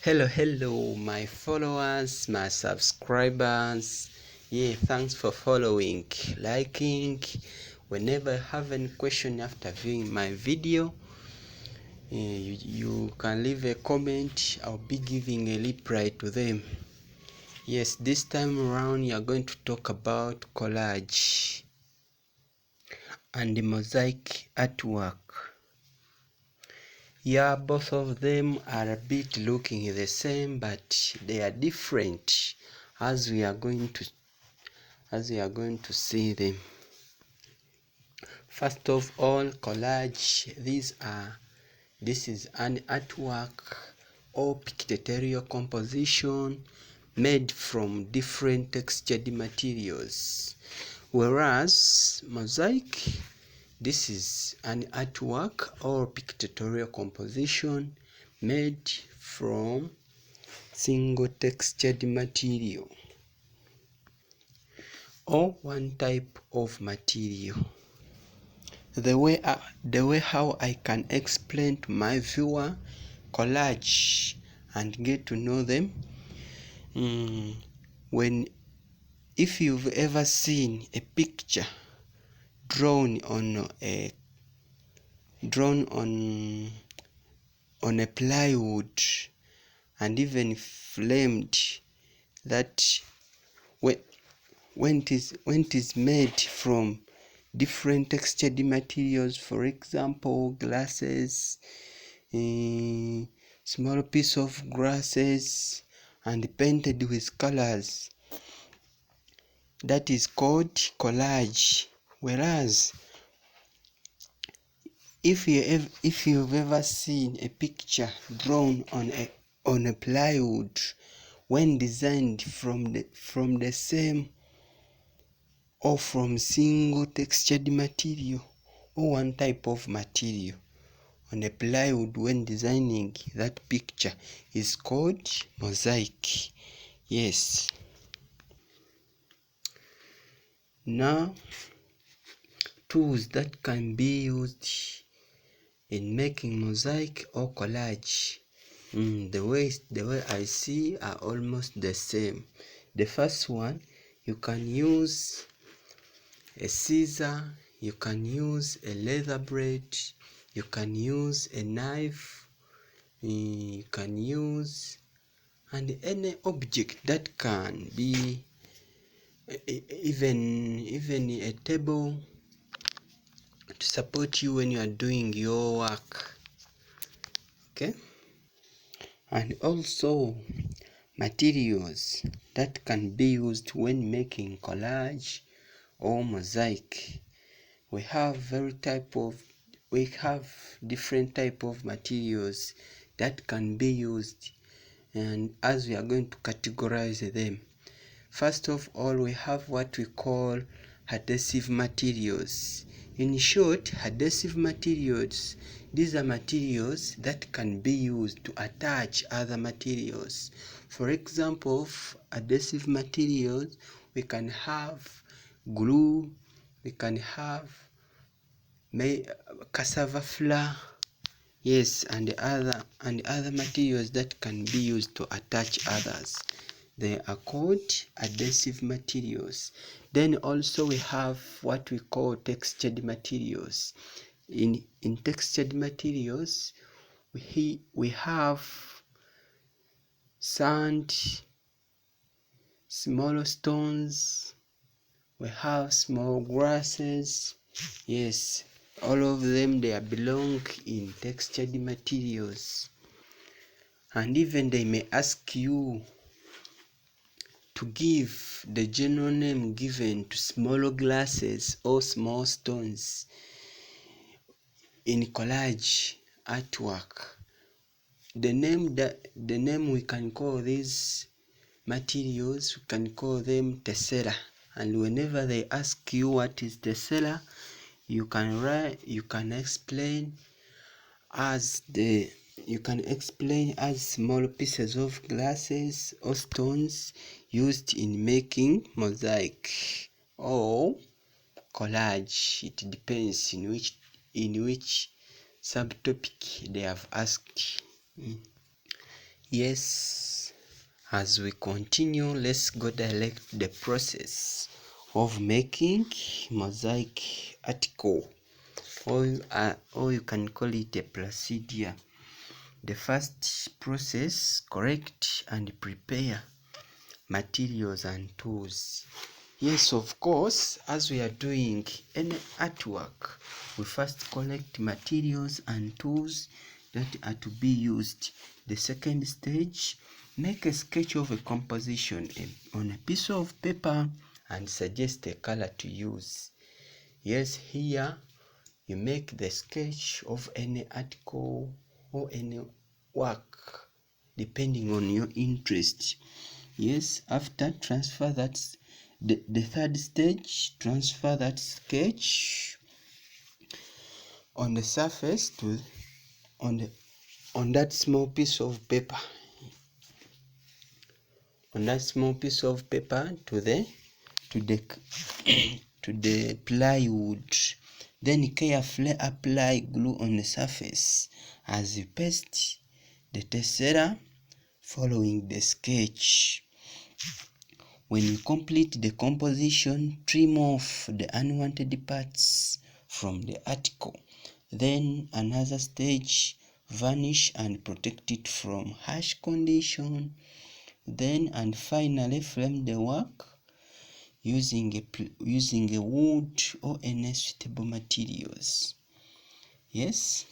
Hello my followers, my subscribers. Thanks for following, liking. Whenever you have any question after viewing my video, you can leave a comment. I'll be giving a reply to them. Yes, this time around you are going to talk about collage and mosaic artwork. Both of them are a bit looking the same, but they are different as we are going to see them. First of all, collage. This is an artwork or pictorial composition made from different textured materials, whereas mosaic, this is an artwork or pictorial composition made from single textured material or one type of material. The way how I can explain to my viewer collage and get to know them, if you've ever seen a picture drawn on a plywood and even framed, that when it is made from different textured materials, for example glasses, small piece of grasses, and painted with colors, that is called collage. Whereas if you've ever seen a picture drawn on a plywood, when designed from the same or from single textured material or one type of material on a plywood, when designing that picture, is called mosaic. Yes. Now, tools that can be used in making mosaic or collage, the way I see are almost the same. The first one, you can use a scissor, you can use a leather blade, you can use a knife, you can use any object that can be even a table to support you when you are doing your work. Okay. And also materials that can be used when making collage or mosaic. We have different type of materials that can be used, and as we are going to categorize them. First of all, we have what we call adhesive materials. In short, adhesive materials, these are materials that can be used to attach other materials. For example, of adhesive materials, we can have glue, we can have cassava flour, yes, and other materials that can be used to attach others. They are called adhesive materials. Then also we have what we call textured materials. In textured materials, we have sand, small stones, we have small grasses. Yes, all of them, they belong in textured materials. And even they may ask you to give the general name given to small glasses or small stones in collage artwork. The name we can call these materials, we can call them tessera. And whenever they ask you what is tessera, you can explain as small pieces of glasses or stones used in making mosaic or collage. It depends in which subtopic they have asked. Yes, as we continue, let's go direct the process of making mosaic article, or you can call it a procedure. The first process: collect and prepare materials and tools. Yes, of course, as we are doing any artwork, we first collect materials and tools that are to be used. The second stage: make a sketch of a composition on a piece of paper and suggest a color to use. Yes, here you make the sketch of any article or any work depending on your interest. Yes, after transfer that, the third stage: transfer that sketch on the surface to on that small piece of paper, to the to the plywood. Then carefully apply glue on the surface as you paste the tessera following the sketch. When you complete the composition, trim off the unwanted parts from the article. Then another stage: varnish and protect it from harsh condition. Then and finally, frame the work using a wood or any suitable materials. Yes.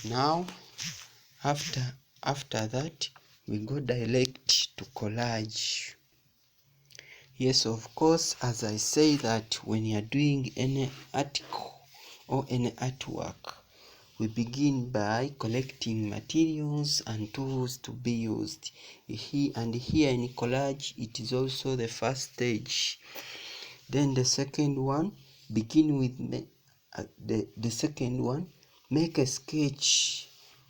Now after that, we go direct to collage. Yes, of course, as I say that when you are doing any article or any artwork, we begin by collecting materials and tools to be used. Here in collage, it is also the first stage. Then the second one, begin with the second one, make a sketch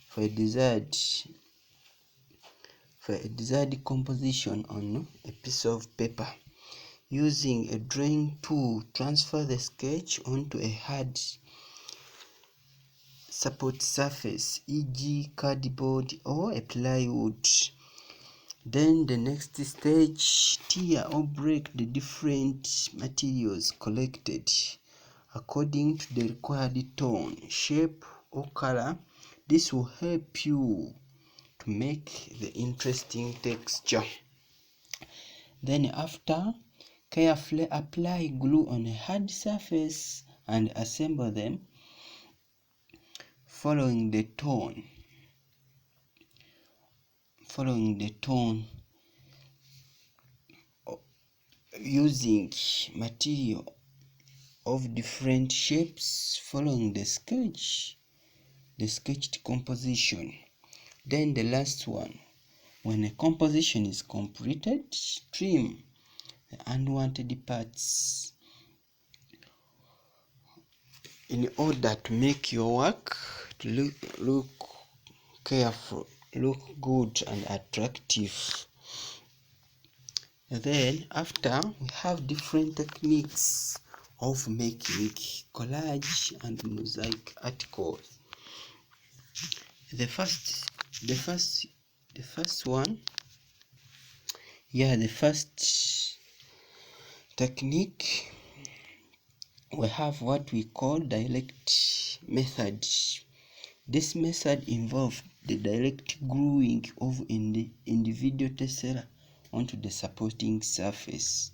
for a desired composition on a piece of paper. Using a drawing tool, transfer the sketch onto a hard support surface, e.g. cardboard or a plywood. Then the next stage: tear or break the different materials collected according to the required tone, shape or color. This will help you to make the interesting texture. Then after, carefully apply glue on a hard surface and assemble them following the tone using material of different shapes following the sketched composition. Then the last one: when a composition is completed, trim the unwanted parts in order to make your work to look careful, look good and attractive. Then after, we have different techniques of making collage and mosaic articles. The first technique, we have what we call direct method. This method involves the direct gluing of individual tessera onto the supporting surface.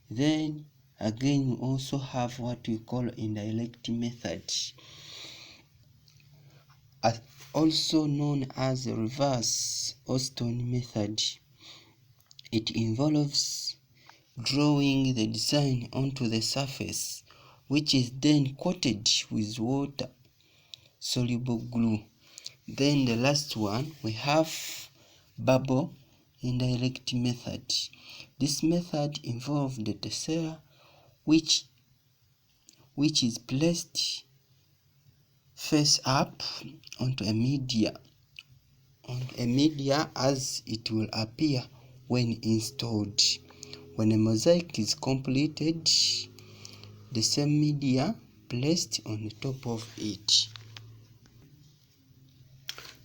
Then again, we also have what we call indirect method, also known as the reverse or stone method. It involves drawing the design onto the surface, which is then coated with water soluble glue. Then the last one, we have bubble indirect method. This method involves the tessera which is placed face up onto a media as it will appear when installed. When a mosaic is completed, the same media placed on the top of it.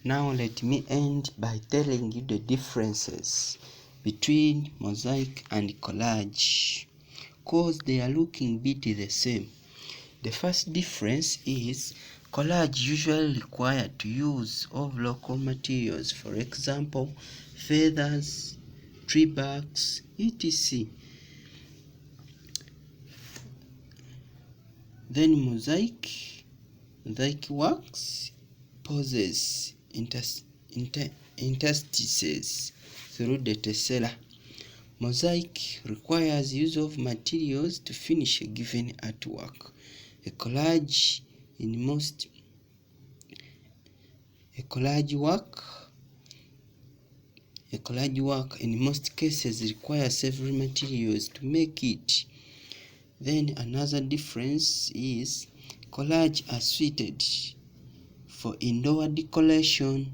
Now let me end by telling you the differences between mosaic and collage, because they are looking bit the same. The first difference is collage usually required to use of local materials, for example, feathers, tree barks, etc. Then mosaic works poses interstices through the tessella. Mosaic requires use of materials to finish a given artwork. A collage work in most cases requires several materials to make it. Then another difference is collage are suited for indoor decoration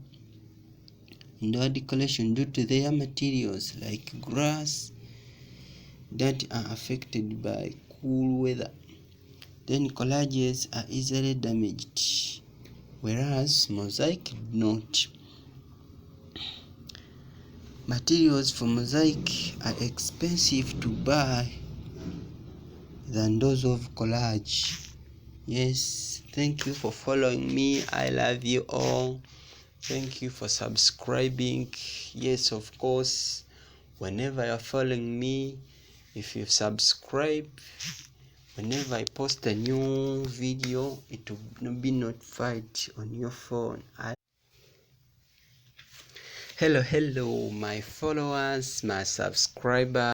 due to their materials like grass that are affected by cool weather. Then collages are easily damaged, whereas mosaic do not. Materials for mosaic are expensive to buy than those of collage. Yes, thank you for following me. I love you all. Thank you for subscribing. Yes, of course, whenever you're following me, if you subscribe, whenever I post a new video, it will be notified on your phone. Hello, my followers, my subscribers.